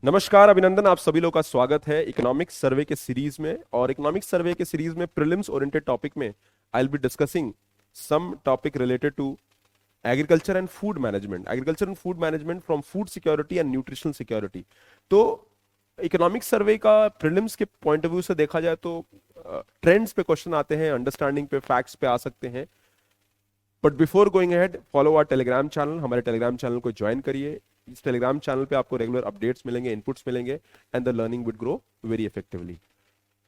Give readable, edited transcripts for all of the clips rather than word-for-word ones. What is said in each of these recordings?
नमस्कार, अभिनंदन। आप सभी लोग का स्वागत है इकोनॉमिक्स सर्वे के सीरीज में। और इकोनॉमिक्स सर्वे के सीरीज में प्रीलिम्स ओरिएंटेड टॉपिक में I will be discussing some topic related to agriculture and food management, agriculture and food management from food security and nutritional security. तो इकोनॉमिक्स सर्वे का prelims के point of view से देखा जाए तो trends पे question आते हैं, अंडरस्टैंडिंग पे, फैक्ट्स पे आ सकते हैं। But before going ahead, follow our Telegram channel. हमारे टेलीग्राम चैनल को ज्वाइन करिए। इस टेलीग्राम चैनल पे आपको रेगुलर अपडेट्स मिलेंगे, इनपुट्स मिलेंगे, and the learning will grow very effectively.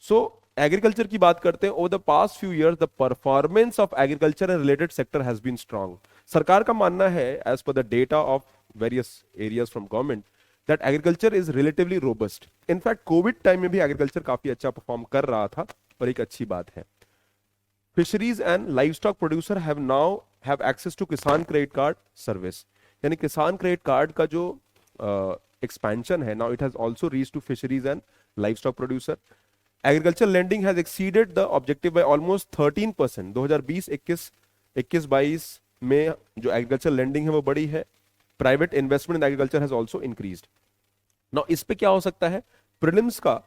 So agriculture की बात करते हैं। Over the past few years the performance of agriculture and related sector has been strong. सरकार का मानना है, as per the data of various areas from government, that agriculture is relatively robust. In fact Covid time में भी agriculture काफी अच्छा perform कर रहा था, और एक अच्छी बात है। Fisheries and livestock producer have now have access to Kisan credit card service. यानी किसान क्रेडिट कार्ड का जो एक्सपेंशन है, now it has also reached to fisheries and livestock producer. Agriculture lending has exceeded the objective by almost 13%। 2020-21 में जो agriculture lending है वो बड़ी है। Private investment in agriculture has also increased. Now इस पे क्या हो सकता है, प्रीलिम्स का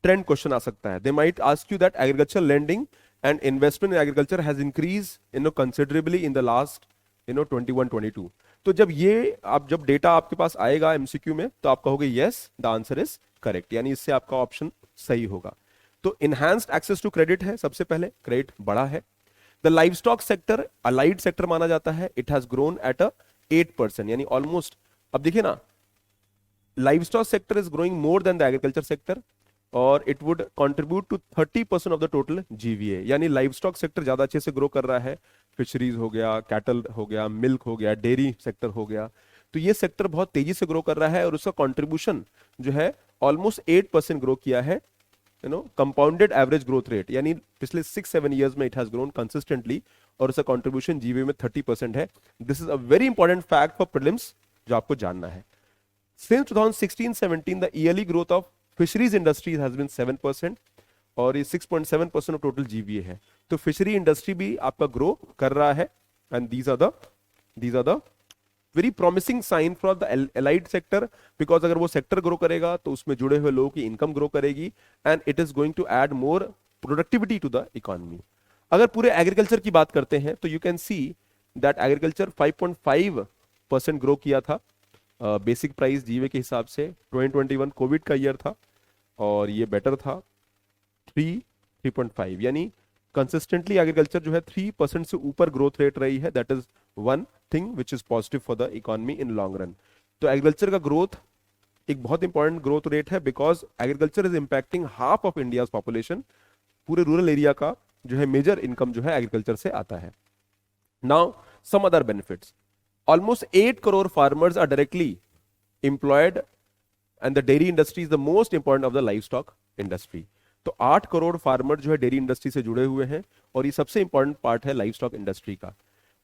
ट्रेंड क्वेश्चन आ सकता है। They might ask you that agriculture lending and investment in agriculture has increased considerably in the last 21-22। तो जब डेटा आपके पास आएगा एमसीक्यू में, तो आप कहोगे yes, the answer is correct, यानी इससे आपका ऑप्शन सही होगा। तो इनहैंस्ड एक्सेस टू क्रेडिट है, सबसे पहले क्रेडिट बढ़ा है। The livestock sector allied sector माना जाता है, इट हैज ग्रोन एट 8%, यानी ऑलमोस्ट। अब देखिए ना, livestock sector is growing more than the agriculture sector, और it would contribute to 30% of the total GVA. यानी लाइवस्टॉक सेक्टर ज्यादा अच्छे से ग्रो कर रहा है। फिशरीज हो गया, कैटल हो गया, मिल्क हो गया, डेयरी सेक्टर हो गया, तो ये सेक्टर बहुत तेजी से ग्रो कर रहा है, और उसका कंट्रीब्यूशन जो है ऑलमोस्ट 8% ग्रो किया है, कंपाउंडेड एवरेज ग्रोथ रेट, यानी पिछले 6-7 ईयर्स में इट हैज ग्रोन कंसिस्टेंटली, और उसका कंट्रीब्यूशन जीवीए में 30% है। This is a very important fact for prelims जो आपको जानना है। Since 2016-17 the yearly growth of fisheries industry has been 7%, और ये 6.7% ऑफ टोटल जीवीए है। तो फिशरी इंडस्ट्री भी आपका ग्रो कर रहा है, and these are the very promising sign for the allied sector, because अगर वो सेक्टर ग्रो करेगा तो उसमें जुड़े हुए लोगों की इनकम ग्रो करेगी, and it is going to add more productivity to the economy. अगर पूरे एग्रीकल्चर की बात करते हैं तो you can see that agriculture 5.5% grow किया था बेसिक प्राइस जीवे के हिसाब से। 2021 कोविड का ईयर था, और ये बेटर था 3.5, यानी कंसिस्टेंटली एग्रीकल्चर जो है 3% से ऊपर ग्रोथ रेट रही है। That is one thing which is positive for the economy in long run. तो एग्रीकल्चर का ग्रोथ एक बहुत इंपॉर्टेंट ग्रोथ रेट है, because agriculture is impacting half of India population. पूरे रूरल एरिया का जो है मेजर इनकम जो है एग्रीकल्चर से आता है। Now some other benefits, almost 8 crore farmers are directly employed, and the dairy industry is the most important of the livestock industry। तो 8 करोड़ फार्मर जो है डेयरी इंडस्ट्री से जुड़े हुए हैं, और ये सबसे इंपॉर्टेंट पार्ट है लाइवस्टॉक इंडस्ट्री का।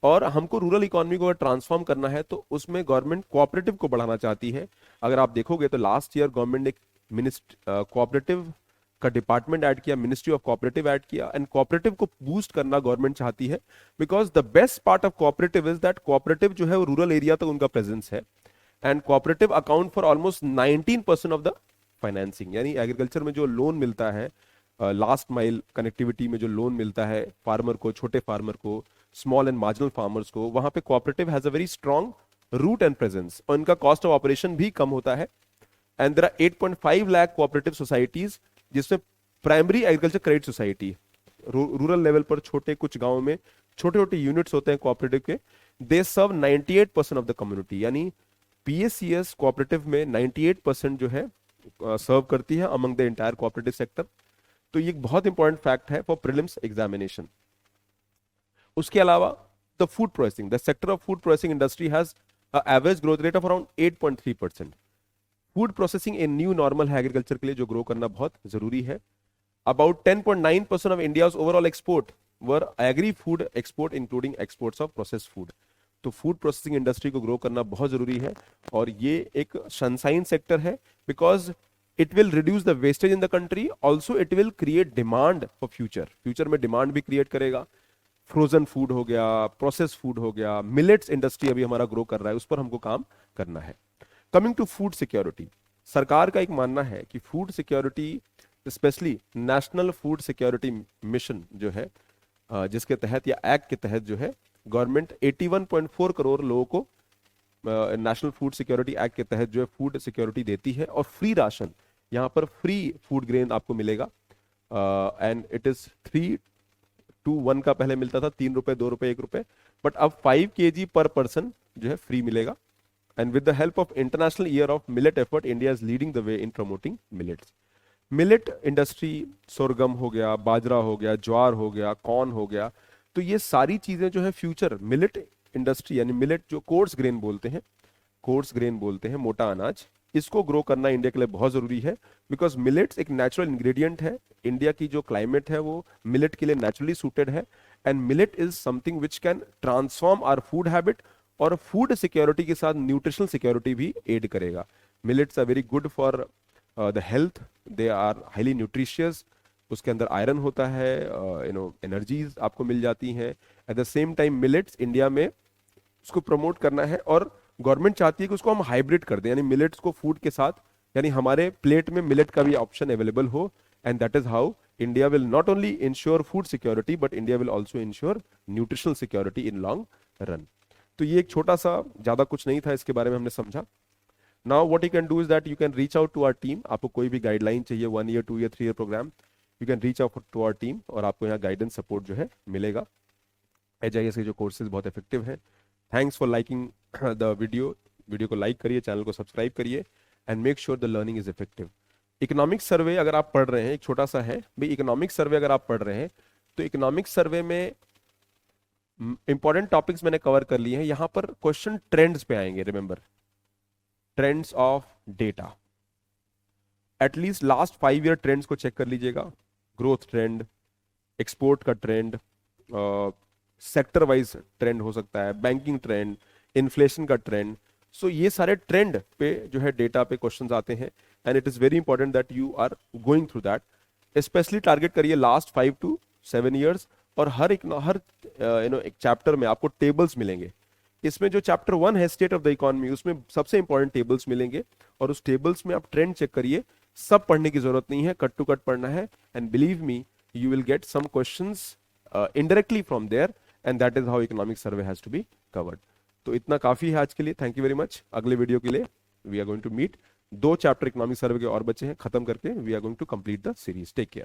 और हमको रूरल इकोनॉमी को ट्रांसफॉर्म करना है, तो उसमें गवर्नमेंट कोऑपरेटिव को बढ़ाना चाहती है। अगर आप देखोगे तो लास्ट ईयर गवर्नमेंट ने कोऑपरेटिव का डिपार्टमेंट ऐड किया, मिनिस्ट्री ऑफ कोऑपरेटिव ऐड किया, एंड कोऑपरेटिव को बूस्ट करना गवर्नमेंट चाहती है, because the best part of cooperative is that cooperative जो है वो रूरल एरिया तक उनका प्रेजेंस है, and cooperative account for almost 19% of the financing. यानी एग्रीकल्चर में जो लोन मिलता है, लास्ट माइल कनेक्टिविटी में जो लोन मिलता है फार्मर को, छोटे फार्मर को, स्मॉल एंड मार्जिनल फार्मर्स को, वहां पे cooperative has a very strong root and presence, और इनका कॉस्ट ऑफ ऑपरेशन भी कम होता है। And there are 8.5 lakh cooperative societies, जिसमें primary agriculture credit society, rural level पर छोटे कुछ गांवों में छोटे छोटे यूनिट्स होते हैं कोऑपरेटिव के, दे सर्व 98% ऑफ द कम्युनिटी। यानी पीएससीएस कोऑपरेटिव में 98% जो है सर्व करती है among the entire cooperative sector. तो ये एक बहुत इंपॉर्टेंट फैक्ट है फॉर प्रीलिम्स एग्जामिनेशन। उसके अलावा the food processing, the sector of food processing industry has average growth rate of around 8.3%। Food processing a new normal है एग्रीकल्चर के लिए, जो ग्रो करना बहुत जरूरी है। About 10.9% of India's overall export were agri-food export, including exports of processed food। तो food processing industry को ग्रो करना बहुत जरूरी है, और ये एक सनसाइन सेक्टर है, because it will reduce the wastage in the country, also it will create demand for future में डिमांड भी क्रिएट करेगा। फ्रोजन फूड हो गया, प्रोसेस फूड हो गया, मिलेट्स इंडस्ट्री अभी हमारा ग्रो कर रहा है, उस पर हमको काम करना है। कमिंग टू फूड सिक्योरिटी, सरकार का एक मानना है कि food security, specially national food security mission जो है, जिसके तहत या एक्ट के तहत जो है गवर्नमेंट 81.4 करोड़ लोगों को नेशनल फूड सिक्योरिटी एक्ट के तहत जो है फूड सिक्योरिटी देती है, और फ्री राशन, यहाँ पर फ्री फूड ग्रेन आपको मिलेगा। एंड इट इज 3 to 1 का पहले मिलता था, 3 रुपए, 2 रुपए, 1 रुपए, बट अब 5 kg पर पर्सन जो है फ्री मिलेगा। And with the help of international year of millet effort, India is leading the way in promoting millets. Millet industry, sorghum हो गया, बाजरा हो गया, ज्वार हो गया, कॉर्न हो गया, तो ये सारी चीजें जो है फ्यूचर मिलेट इंडस्ट्री, यानी मिलेट जो कोर्स ग्रेन बोलते हैं, कोर्स ग्रेन बोलते हैं, मोटा अनाज, इसको ग्रो करना इंडिया के लिए बहुत जरूरी है। बिकॉज मिलेट्स एक नेचुरल इंग्रेडिएंट है, इंडिया की जो क्लाइमेट है वो मिलेट के लिए नेचुरली सूटेड है, and millet is something which can transform our food habit, और फूड सिक्योरिटी के साथ न्यूट्रिशनल सिक्योरिटी भी एड करेगा। Millets are very good for the health, they are highly nutritious, उसके अंदर आयरन होता है, एनर्जीज आपको मिल जाती हैं। At the same time millets India में उसको प्रमोट करना है, और गवर्नमेंट चाहती है कि उसको हम हाइब्रिड कर दें, यानी मिलेट्स को फूड के साथ, यानी हमारे प्लेट में मिलेट का भी ऑप्शन अवेलेबल हो, and that is how India will not only ensure food security but India will also ensure nutritional security in long run. तो ये एक छोटा सा, ज्यादा कुछ नहीं था, इसके बारे में हमने समझा। Now what you can do is that you can reach out to our team. आपको कोई भी गाइडलाइन चाहिए, 1 year, 2 year, 3 year program, you can reach out to our team, और आपको यहाँ गाइडेंस सपोर्ट जो है मिलेगा। HIS के जो कोर्सेज बहुत इफेक्टिव हैं। Thanks for liking the video को लाइक करिए, चैनल को सब्सक्राइब करिए, and make sure the learning is effective. Economic survey अगर आप पढ़ रहे हैं, एक छोटा सा है भाई, इकोनॉमिक सर्वे अगर आप पढ़ रहे हैं तो इकोनॉमिक सर्वे में इंपॉर्टेंट टॉपिक्स मैंने कवर कर लिए हैं। यहां पर क्वेश्चन ट्रेंड्स पे आएंगे, remember, trends of data. At least last 5 year trends को चेक कर लीजिएगा, ग्रोथ ट्रेंड, एक्सपोर्ट का ट्रेंड, सेक्टर वाइज ट्रेंड हो सकता है, बैंकिंग ट्रेंड, इन्फ्लेशन का ट्रेंड। सो ये सारे ट्रेंड पे जो है डेटा पे क्वेश्चंस आते हैं, and it is very important that you are going through that. Specially target करिए लास्ट 5 to 7 years, और हर एक चैप्टर में आपको टेबल्स मिलेंगे। इसमें जो चैप्टर 1 है स्टेट ऑफ द इकोनॉमी, उसमें सबसे इंपॉर्टेंट टेबल्स मिलेंगे, और उस टेबल्स में आप ट्रेंड चेक करिए। सब पढ़ने की जरूरत नहीं है, कट टू कट पढ़ना है, and believe me you will get some questions indirectly from there, and that is how economic survey has to be covered. तो इतना काफी है आज के लिए, थैंक यू वेरी मच। अगले वीडियो के लिए we are going to meet, 2 chapter economic survey के और बचे हैं, खत्म करके we are going to complete the series. Take care.